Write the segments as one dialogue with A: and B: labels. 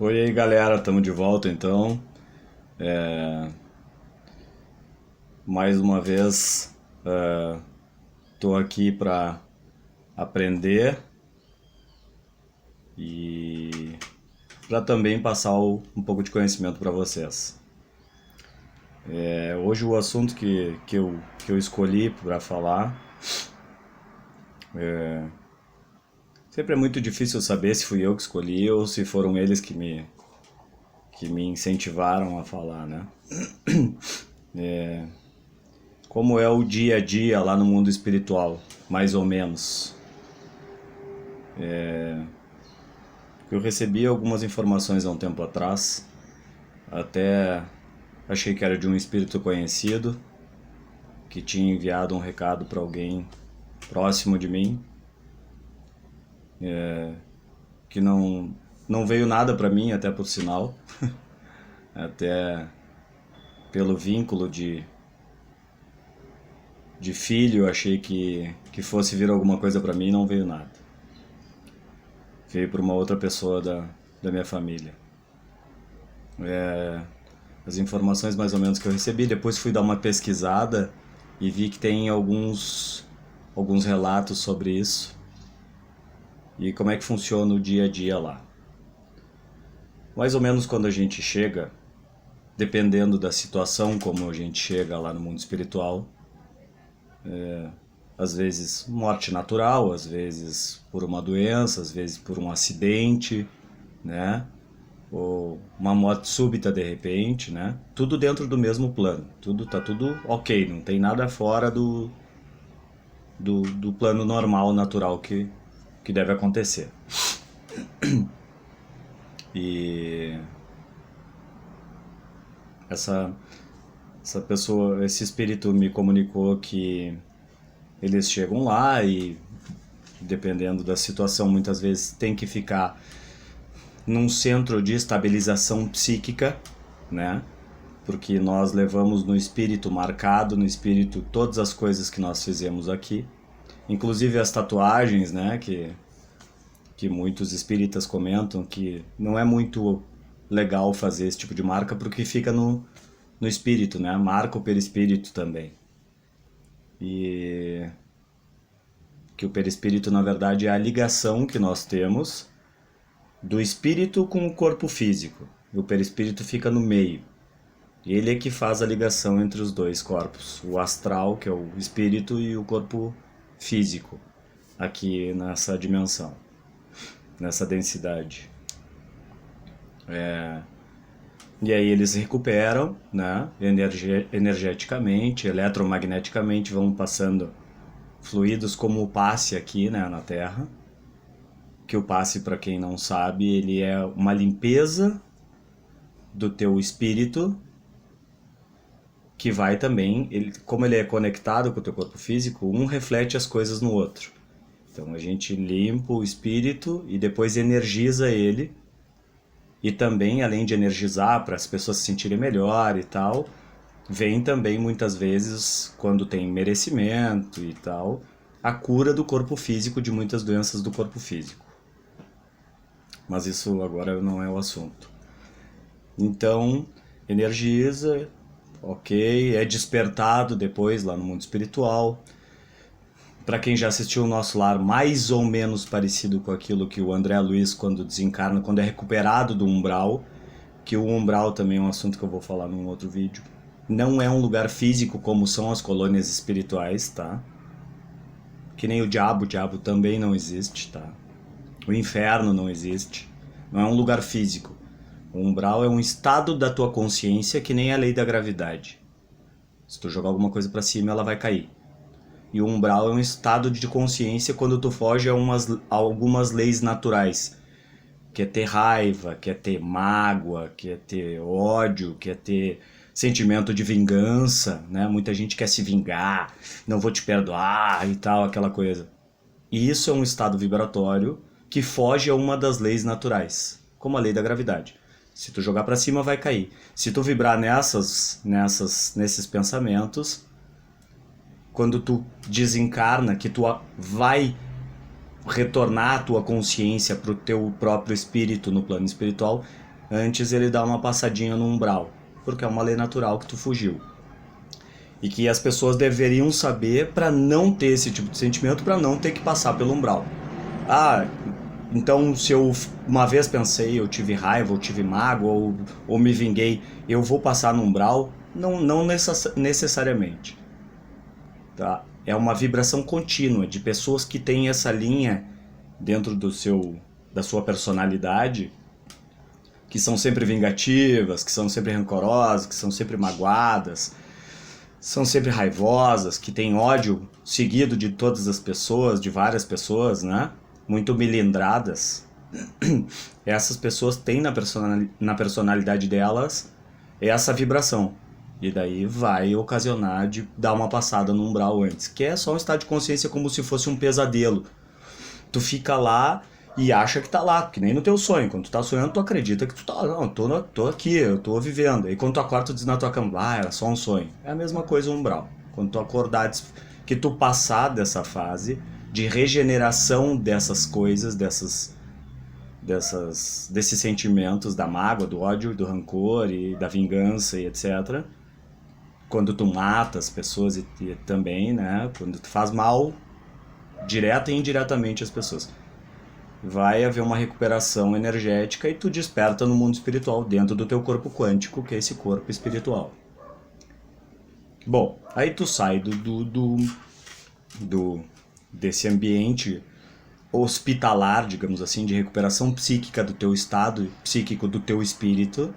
A: Oi aí galera, estamos de volta então. É, Mais uma vez estou aqui para aprender e para também passar um pouco de conhecimento para vocês. Hoje o assunto que eu escolhi para falar, sempre é muito difícil saber se fui eu que escolhi ou se foram eles que me incentivaram a falar, né? Como é o dia a dia lá no mundo espiritual, mais ou menos. Eu recebi algumas informações há um tempo atrás, até achei que era de um espírito conhecido que tinha enviado um recado para alguém próximo de mim, que não veio nada para mim, até por sinal, até pelo vínculo de filho, eu achei que fosse vir alguma coisa para mim e não veio nada. Veio para uma outra pessoa da minha família. As informações mais ou menos que eu recebi, depois fui dar uma pesquisada e vi que tem alguns relatos sobre isso e como é que funciona o dia a dia lá. Mais ou menos quando a gente chega, dependendo da situação como a gente chega lá no mundo espiritual, às vezes morte natural, às vezes por uma doença, às vezes por um acidente, né? Ou uma morte súbita de repente, né? Tudo dentro do mesmo plano. Tá tudo ok, não tem nada fora do plano normal, natural que deve acontecer. E essa, essa pessoa, esse espírito me comunicou que eles chegam lá e, dependendo da situação, muitas vezes tem que ficar num centro de estabilização psíquica, né? Porque nós levamos no espírito, marcado no espírito, todas as coisas que nós fizemos aqui, inclusive as tatuagens, né? Que muitos espíritas comentam que não é muito legal fazer esse tipo de marca porque fica no espírito, né? Marca o perispírito também. E que o perispírito, na verdade, é a ligação que nós temos do espírito com o corpo físico. E o perispírito fica no meio. Ele é que faz a ligação entre os dois corpos. O astral, que é o espírito, e o corpo físico, aqui nessa dimensão, nessa densidade. E aí eles recuperam, né, energeticamente, eletromagneticamente, vão passando fluidos como o passe aqui, né, na Terra. Que o passe, para quem não sabe, ele é uma limpeza do teu espírito, que vai também, como ele é conectado com o teu corpo físico, um reflete as coisas no outro. Então a gente limpa o espírito e depois energiza ele. E também, além de energizar para as pessoas se sentirem melhor e tal, vem também muitas vezes, quando tem merecimento e tal, a cura do corpo físico, de muitas doenças do corpo físico. Mas isso agora não é o assunto. Então, energiza, ok, é despertado depois lá no mundo espiritual. Para quem já assistiu o Nosso Lar, mais ou menos parecido com aquilo que o André Luiz, quando desencarna, quando é recuperado do umbral, que o umbral também é um assunto que eu vou falar num outro vídeo. Não é um lugar físico como são as colônias espirituais, tá? Que nem o diabo também não existe, tá? O inferno não existe. Não é um lugar físico. O umbral é um estado da tua consciência, que nem a lei da gravidade. Se tu jogar alguma coisa para cima, ela vai cair. E o umbral é um estado de consciência quando tu foge a algumas leis naturais. Que é ter raiva, que é ter mágoa, que é ter ódio, que é ter sentimento de vingança, né? Muita gente quer se vingar, não vou te perdoar e tal, aquela coisa. E isso é um estado vibratório que foge a uma das leis naturais, como a lei da gravidade. Se tu jogar para cima, vai cair. Se tu vibrar nesses pensamentos, quando tu desencarna, que tu vai retornar a tua consciência para o teu próprio espírito no plano espiritual, antes ele dá uma passadinha no umbral, porque é uma lei natural que tu fugiu. E que as pessoas deveriam saber para não ter esse tipo de sentimento, para não ter que passar pelo umbral. Ah, então se eu uma vez pensei, eu tive raiva, ou tive mágoa, ou me vinguei, eu vou passar no umbral? Não necessariamente. Tá? É uma vibração contínua de pessoas que têm essa linha dentro da sua personalidade, que são sempre vingativas, que são sempre rancorosas, que são sempre magoadas, são sempre raivosas, que têm ódio seguido de todas as pessoas, de várias pessoas, né? Muito milindradas. Essas pessoas têm na personalidade delas essa vibração. E daí vai ocasionar de dar uma passada no umbral antes, que é só um estado de consciência como se fosse um pesadelo. Tu fica lá e acha que tá lá, que nem no teu sonho. Quando tu tá sonhando, tu acredita que tu tá, não, tô aqui, eu tô vivendo. E quando tu acorda, tu diz na tua cama, ah, era só um sonho. É a mesma coisa o umbral. Quando tu acordar, que tu passar dessa fase de regeneração dessas coisas, desses sentimentos da mágoa, do ódio, do rancor e da vingança e etc. Quando tu mata as pessoas e também, né? Quando tu faz mal direta e indiretamente às pessoas, vai haver uma recuperação energética e tu desperta no mundo espiritual dentro do teu corpo quântico, que é esse corpo espiritual. Bom, aí tu sai desse ambiente hospitalar, digamos assim, de recuperação psíquica do teu estado psíquico, do teu espírito,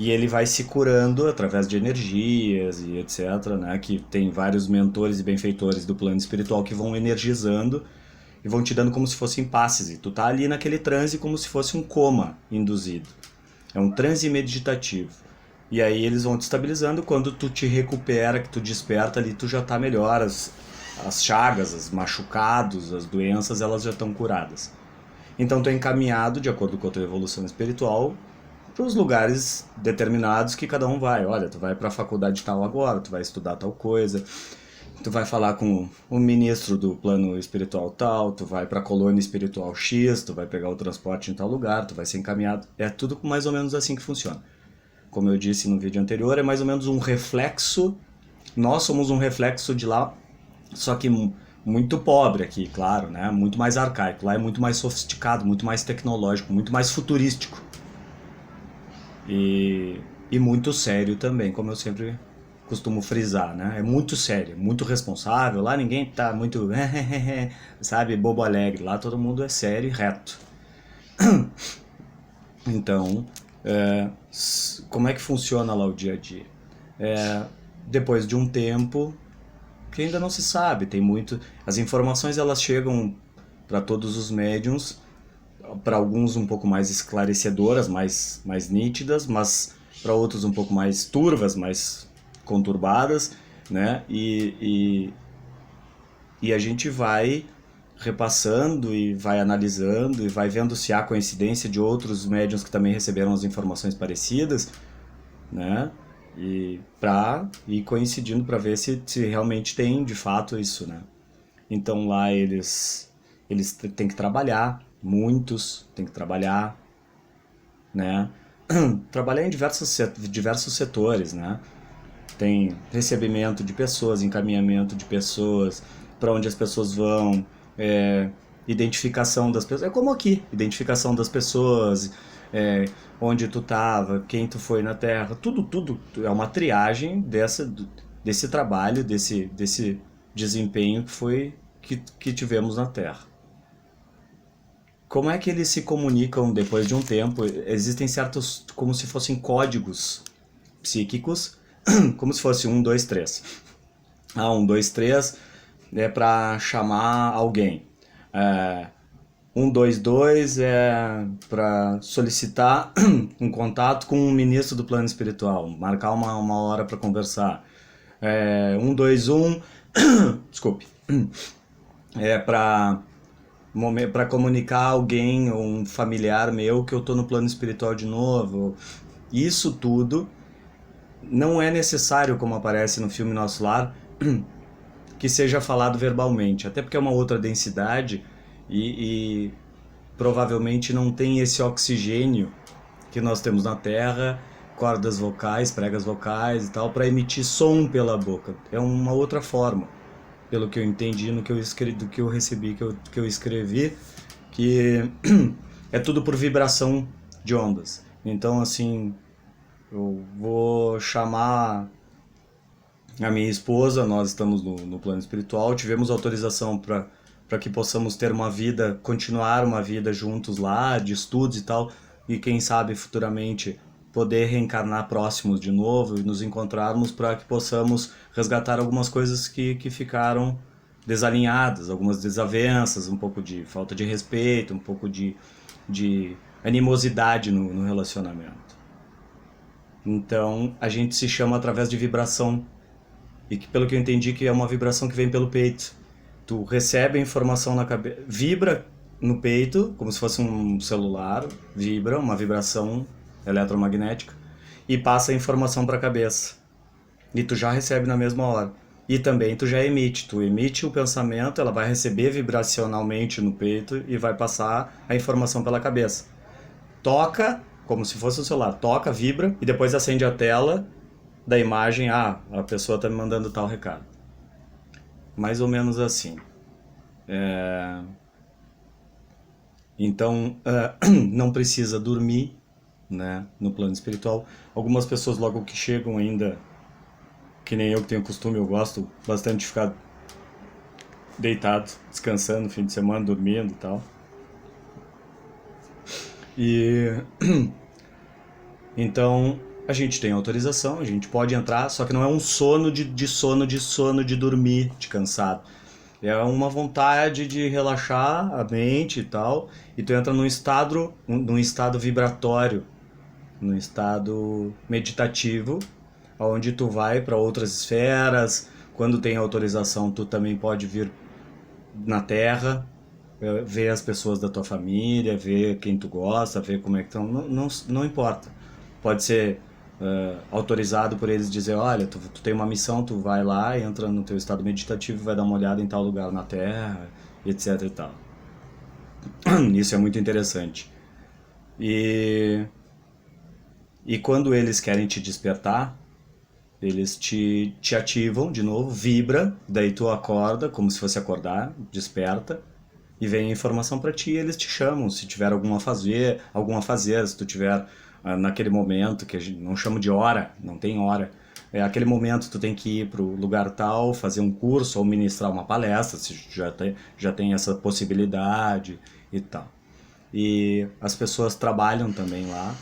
A: e ele vai se curando através de energias e etc, né? Que tem vários mentores e benfeitores do plano espiritual que vão energizando e vão te dando como se fossem passes. E tu tá ali naquele transe como se fosse um coma induzido. É um transe meditativo. E aí eles vão te estabilizando. Quando tu te recupera, que tu desperta ali, tu já tá melhor. As chagas, os machucados, as doenças, elas já estão curadas. Então tu é encaminhado, de acordo com a tua evolução espiritual, para os lugares determinados que cada um vai. Olha, tu vai para a faculdade tal agora, tu vai estudar tal coisa, tu vai falar com o ministro do plano espiritual tal, tu vai para a colônia espiritual X, tu vai pegar o transporte em tal lugar, tu vai ser encaminhado. É tudo mais ou menos assim que funciona. Como eu disse no vídeo anterior, é mais ou menos um reflexo. Nós somos um reflexo de lá, só que muito pobre aqui, claro, né? Muito mais arcaico. Lá é muito mais sofisticado, muito mais tecnológico, muito mais futurístico. E muito sério também, como eu sempre costumo frisar, né? É muito sério, muito responsável. Lá ninguém tá muito, sabe, bobo alegre. Lá todo mundo é sério e reto. Então, como é que funciona lá o dia a dia? Depois de um tempo que ainda não se sabe, tem muito. As informações elas chegam para todos os médiums, para alguns um pouco mais esclarecedoras, mais nítidas, mas para outros um pouco mais turvas, mais conturbadas, né? E a gente vai repassando e vai analisando e vai vendo se há coincidência de outros médiuns que também receberam as informações parecidas, né? E para ir coincidindo para ver se realmente tem de fato isso, né? Então lá eles têm que trabalhar, muitos têm que trabalhar, né? Trabalhar em diversos setores, né? Tem recebimento de pessoas, encaminhamento de pessoas, para onde as pessoas vão, identificação das pessoas. É como aqui, identificação das pessoas, onde tu tava, quem tu foi na Terra, tudo é uma triagem desse trabalho, desse desempenho que tivemos na Terra. Como é que eles se comunicam depois de um tempo? Existem certos, como se fossem códigos psíquicos, como se fosse 1, 2, 3. 1, 2, 3 é para chamar alguém. 1, 2, 2 é para solicitar um contato com um ministro do plano espiritual, marcar uma hora para conversar. 1, 2, 1, desculpe, é para comunicar a alguém, um familiar meu, que eu tô no plano espiritual de novo. Isso tudo não é necessário, como aparece no filme Nosso Lar, que seja falado verbalmente, até porque é uma outra densidade e provavelmente não tem esse oxigênio que nós temos na Terra, cordas vocais, pregas vocais e tal, para emitir som pela boca. É uma outra forma, pelo que eu entendi no que eu escrevi, do que eu recebi, que eu escrevi, que é tudo por vibração de ondas. Então, assim, eu vou chamar a minha esposa, nós estamos no plano espiritual, tivemos autorização para que possamos ter uma vida, continuar uma vida juntos lá, de estudos e tal, e quem sabe futuramente poder reencarnar próximos de novo e nos encontrarmos para que possamos resgatar algumas coisas que ficaram desalinhadas, algumas desavenças, um pouco de falta de respeito, um pouco de animosidade no relacionamento. Então a gente se chama através de vibração, e que, pelo que eu entendi, que é uma vibração que vem pelo peito. Tu recebe a informação na cabeça, vibra no peito, como se fosse um celular, vibra, uma vibração eletromagnética, e passa a informação para a cabeça. E tu já recebe na mesma hora. E também tu já emite. Tu emite o pensamento, ela vai receber vibracionalmente no peito e vai passar a informação pela cabeça. Toca, como se fosse o celular, toca, vibra, e depois acende a tela da imagem, a pessoa está me mandando tal recado. Mais ou menos assim. Então, não precisa dormir, né, no plano espiritual. Algumas pessoas logo que chegam ainda, que nem eu que tenho costume, eu gosto bastante de ficar deitado, descansando no fim de semana, dormindo e tal. E então a gente tem autorização, a gente pode entrar, só que não é um sono de dormir, de cansado. É uma vontade de relaxar a mente e tal, e tu entra num estado vibratório, num estado meditativo, onde tu vai para outras esferas. Quando tem autorização, tu também pode vir na Terra, ver as pessoas da tua família, ver quem tu gosta, ver como é que estão, não importa. Pode ser autorizado por eles dizer, olha, tu tem uma missão, tu vai lá, entra no teu estado meditativo e vai dar uma olhada em tal lugar na Terra, etc e tal. Isso é muito interessante. E quando eles querem te despertar, eles te ativam de novo, vibra, daí tu acorda, como se fosse acordar, desperta, e vem a informação para ti e eles te chamam, se tiver algum a fazer, se tu tiver naquele momento, que a gente não chama de hora, não tem hora, é aquele momento tu tem que ir pro lugar tal, fazer um curso ou ministrar uma palestra, se já tem essa possibilidade e tal. E as pessoas trabalham também lá.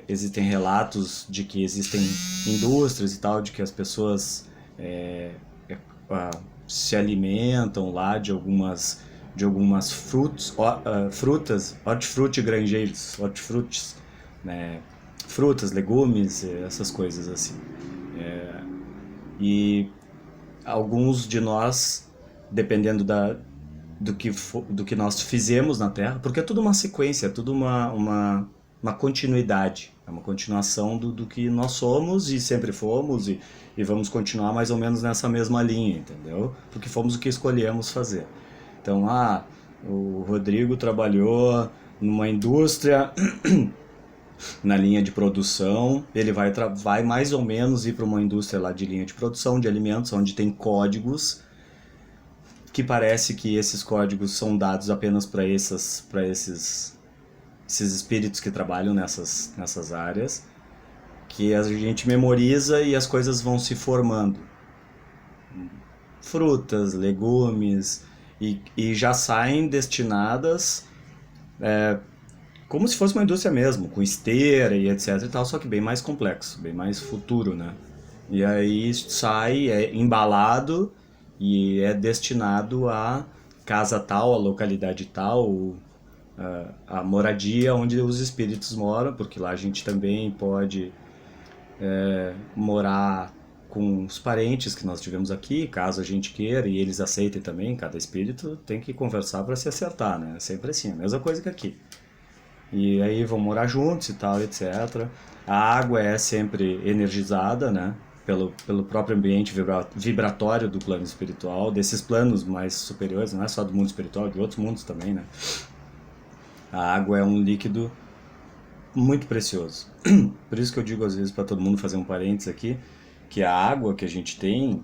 A: Existem relatos de que existem indústrias e tal, de que as pessoas se alimentam lá de algumas frutas, hortifruti grangeiros, hortifrutis, né? Frutas, legumes, essas coisas assim. E alguns de nós, dependendo do que nós fizemos na Terra, porque é tudo uma sequência, é tudo uma continuidade, é uma continuação do que nós somos e sempre fomos, e vamos continuar mais ou menos nessa mesma linha, entendeu? Porque fomos o que escolhemos fazer. Então, o Rodrigo trabalhou numa indústria na linha de produção, ele vai mais ou menos ir para uma indústria lá de linha de produção de alimentos, onde tem códigos, que parece que esses códigos são dados apenas para esses espíritos que trabalham nessas áreas, que a gente memoriza e as coisas vão se formando. Frutas, legumes, e já saem destinadas como se fosse uma indústria mesmo, com esteira e etc e tal, só que bem mais complexo, bem mais futuro, né? E aí sai, é embalado e é destinado a casa tal, a localidade tal, a moradia onde os espíritos moram, porque lá a gente também pode morar com os parentes que nós tivemos aqui, caso a gente queira, e eles aceitem também. Cada espírito tem que conversar para se acertar, né? É sempre assim, a mesma coisa que aqui. E aí vão morar juntos e tal, etc. A água é sempre energizada, né? Pelo próprio ambiente vibratório do plano espiritual, desses planos mais superiores, não é só do mundo espiritual, de outros mundos também, né? A água é um líquido muito precioso. Por isso que eu digo às vezes para todo mundo, fazer um parênteses aqui, que a água que a gente tem,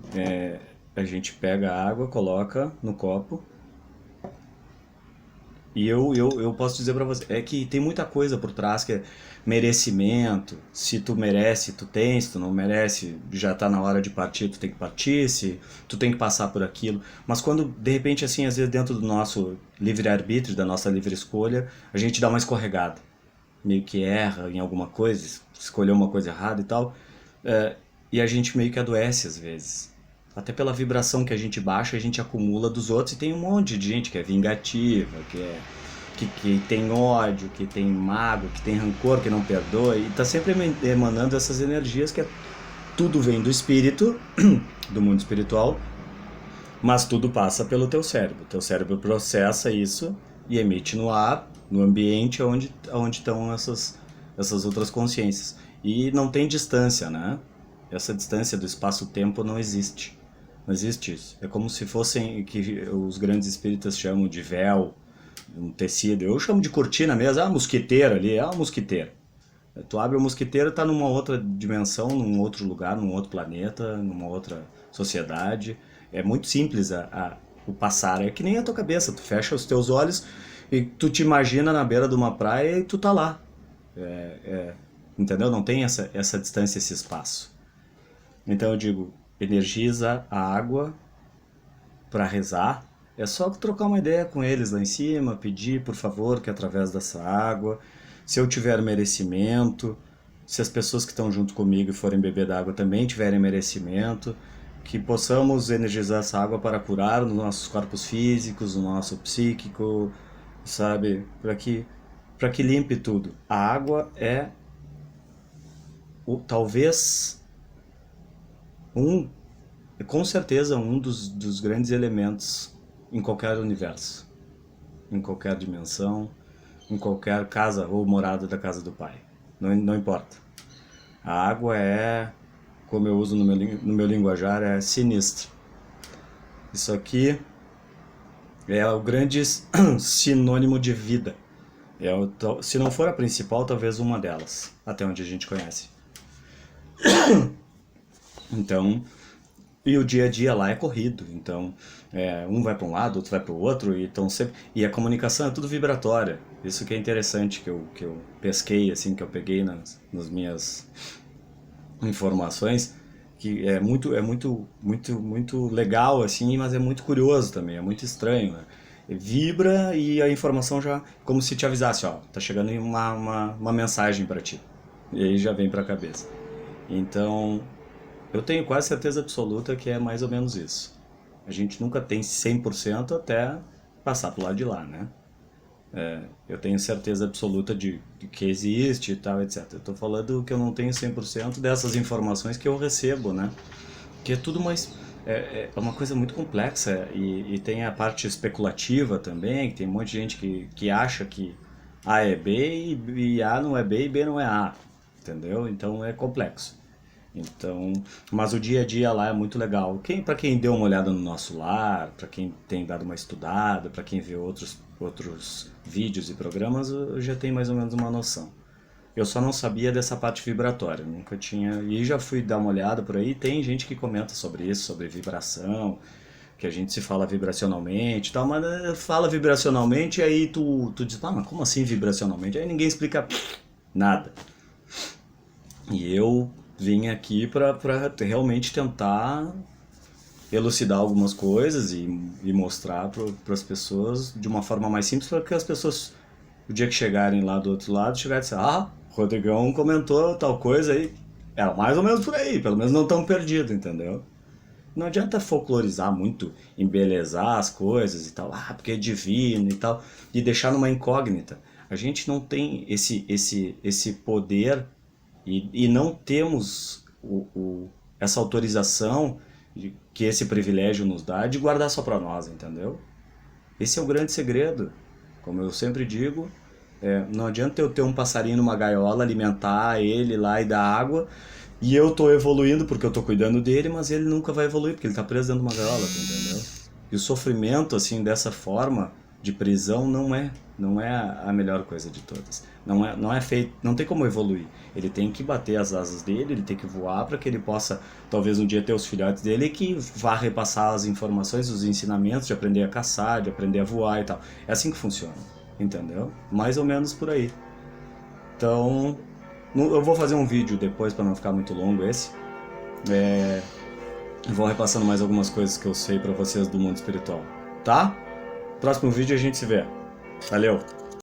A: a gente pega a água, coloca no copo. E eu posso dizer pra você, é que tem muita coisa por trás que é merecimento. Se tu merece, tu tens. Se tu não merece, já tá na hora de partir, tu tem que partir. Se tu tem que passar por aquilo. Mas quando, de repente, assim, às vezes dentro do nosso livre-arbítrio, da nossa livre escolha, a gente dá uma escorregada. Meio que erra em alguma coisa, escolheu uma coisa errada e tal. E a gente meio que adoece às vezes. Até pela vibração que a gente baixa, a gente acumula dos outros. E tem um monte de gente que é vingativa, que tem ódio, que tem mágoa, que tem rancor, que não perdoa. E tá sempre emanando essas energias tudo vem do espírito, do mundo espiritual, mas tudo passa pelo teu cérebro. Teu cérebro processa isso e emite no ar, no ambiente onde estão essas outras consciências. E não tem distância, né? Essa distância do espaço-tempo não existe. Não existe isso. É como se fossem, que os grandes espíritas chamam de véu, um tecido. Eu chamo de cortina mesmo. Ah, mosquiteira ali, é uma mosquiteira. Tu abre o mosquiteiro, tá numa outra dimensão, num outro lugar, num outro planeta, numa outra sociedade. É muito simples o passar. É que nem a tua cabeça. Tu fecha os teus olhos e tu te imagina na beira de uma praia e tu tá lá. Entendeu? Não tem essa distância, esse espaço. Então eu digo, energiza a água para rezar. É só trocar uma ideia com eles lá em cima, pedir por favor que através dessa água, se eu tiver merecimento, se as pessoas que estão junto comigo e forem beber da água também tiverem merecimento, que possamos energizar essa água para curar os nossos corpos físicos, o nosso psíquico, sabe? Para que limpe tudo. A água é talvez um, com certeza um dos grandes elementos em qualquer universo, em qualquer dimensão, em qualquer casa ou morada da casa do Pai. Não importa. A água como eu uso no meu linguajar, é sinistra. Isso aqui é o grande sinônimo de vida. Se não for a principal, talvez uma delas, até onde a gente conhece. Então, e o dia a dia lá é corrido, então um vai para um lado, outro vai para o outro, e a comunicação é tudo vibratória. Isso que é interessante, que eu pesquei, assim, que eu peguei nas minhas informações, que é muito legal, assim, mas é muito curioso também, é muito estranho, né? Vibra e a informação já, como se te avisasse, ó, tá chegando uma mensagem para ti, e aí já vem para a cabeça. Então, eu tenho quase certeza absoluta que é mais ou menos isso. A gente nunca tem 100% até passar pro lado de lá, né? Eu tenho certeza absoluta de que existe e tal, etc. Eu tô falando que eu não tenho 100% dessas informações que eu recebo, né? Que é tudo mais... É uma coisa muito complexa e tem a parte especulativa também, que tem um monte de gente que acha que A é B e A não é B e B não é A, entendeu? Então é complexo. Então, mas o dia a dia lá é muito legal. Para quem deu uma olhada no nosso lar, para quem tem dado uma estudada, para quem vê outros vídeos e programas, eu já tenho mais ou menos uma noção. Eu só não sabia dessa parte vibratória, nunca tinha. E já fui dar uma olhada por aí, tem gente que comenta sobre isso, sobre vibração, que a gente se fala vibracionalmente e tal, mas fala vibracionalmente e aí tu diz, mas como assim vibracionalmente? Aí ninguém explica nada. E eu vim aqui para realmente tentar elucidar algumas coisas e mostrar para as pessoas de uma forma mais simples, para que as pessoas, o dia que chegarem lá do outro lado, chegarem e dizer, o Rodrigão comentou tal coisa aí, era mais ou menos por aí, pelo menos não tão perdido, entendeu? Não adianta folclorizar muito, embelezar as coisas e tal, porque é divino e tal, e deixar numa incógnita. A gente não tem esse poder e não temos essa autorização que esse privilégio nos dá de guardar só para nós, entendeu? Esse é o grande segredo. Como eu sempre digo, não adianta eu ter um passarinho numa gaiola, alimentar ele lá e dar água, e eu tô evoluindo porque eu tô cuidando dele, mas ele nunca vai evoluir porque ele tá preso dentro de uma gaiola, entendeu? E o sofrimento, assim, dessa forma, de prisão não é a melhor coisa de todas. Não é feito, não tem como evoluir. Ele tem que bater as asas dele, ele tem que voar para que ele possa, talvez um dia ter os filhotes dele que vá repassar as informações, os ensinamentos de aprender a caçar, de aprender a voar e tal. É assim que funciona, entendeu? Mais ou menos por aí. Então, eu vou fazer um vídeo depois para não ficar muito longo esse. Vou repassando mais algumas coisas que eu sei para vocês do mundo espiritual, tá? Próximo vídeo a gente se vê. Valeu!